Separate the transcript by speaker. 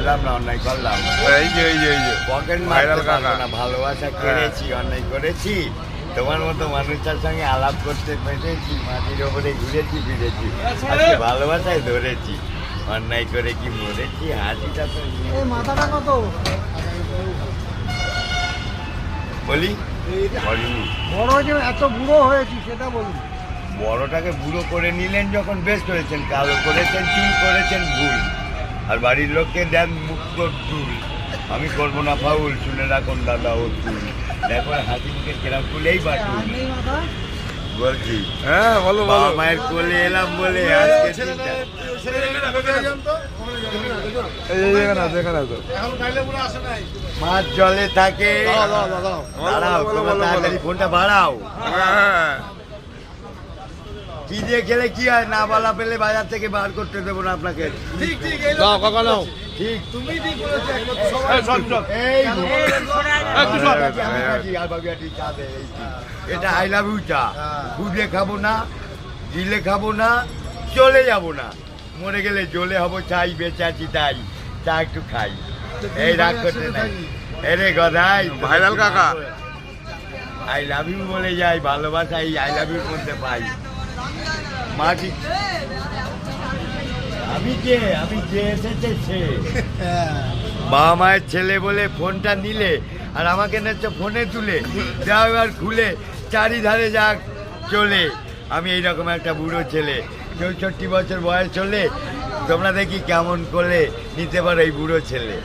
Speaker 1: করলাম না, অন্যায় করলাম।
Speaker 2: এই যে
Speaker 1: পকেট
Speaker 2: ভাইরাল
Speaker 1: মারতে পারবো
Speaker 2: কাকা।
Speaker 1: না, ভালোবাসা করেছি, অন্যায় করেছি। তোমার মতো মানুষটার সঙ্গে আলাপ করতে পেরেছি, মাটির ওপরে ঘুরেছি ফিরেছি, আজকে ভালোবাসায় ধরেছি। অন্যায় করে কি মরেছি, হাসিটা তো
Speaker 3: এই মাথাটা কত?
Speaker 1: বলি বলিনি।
Speaker 3: বড় হয়েছে, এত বুড়ো হয়েছি সেটা বলুন।
Speaker 1: বড়টাকে বুড়ো করে নিলেন যখন, বেশ করেছেন। কালো করেছেন, চুল করেছেন, ভুল। আর বাড়ির লোককে দেন মুক্ত চুল। আমি করবো না ফাউল, শুনে রাখুন দাদা ও চুল। দেখো হাসি মুখে কেরাম খুলেই বাটুল।
Speaker 3: আর নেই মাথা?
Speaker 1: বলছি
Speaker 2: হ্যাঁ বলো বলো।
Speaker 1: বাবা মায়ের কোলে এলাম বলে আজকে দিনটা।
Speaker 2: এই যেখানে আছে এখানে আছে।
Speaker 1: মাছ জলে থাকে।
Speaker 2: দাঁড়াও।
Speaker 1: দাঁড়াও,
Speaker 2: বলো,
Speaker 1: তোমরা
Speaker 2: বলো,
Speaker 1: তাড়াতাড়ি
Speaker 2: বলো।
Speaker 1: ফোনটা বাড়াও।
Speaker 2: হ্যাঁ
Speaker 1: কি দিয়ে খেলে কি হয়, না বলা পেলে বাজার থেকে বার করতে দেবো না আপনাকে।
Speaker 2: দাও কাকা নাও।
Speaker 1: ঠিক
Speaker 2: এই সব সব।
Speaker 1: এই
Speaker 2: তুই সর।
Speaker 1: এটা আই লাভ ইউ চা। খুঁজে খাবো না, দিলে খাবো না, চলে যাবো না। মরে গেলে জ্বলে হবো চাই, বেঁচে আছি তাই। চা একটু খাই, এই রাগ করতে নাই। এরে গদাই
Speaker 2: ভাইরাল কাকা।
Speaker 1: আই লাভ ইউ বলে যাই, ভালোবাসা এই আই লাভ ইউর মধ্যে পাই। মাটি আমি যে এসেছে সে। বাবা মায়ের ছেলে বলে ফোনটা নিলে, আর আমাকে নিচ্ছ ফোনে তুলে। যাও এবার খুলে, চারিধারে যাক চলে। আমি এইরকম একটা বুড়ো ছেলে, 64 বছর বয়স হলে তোমরা দেখি কেমন করলে নিতে পারো এই বুড়ো ছেলে।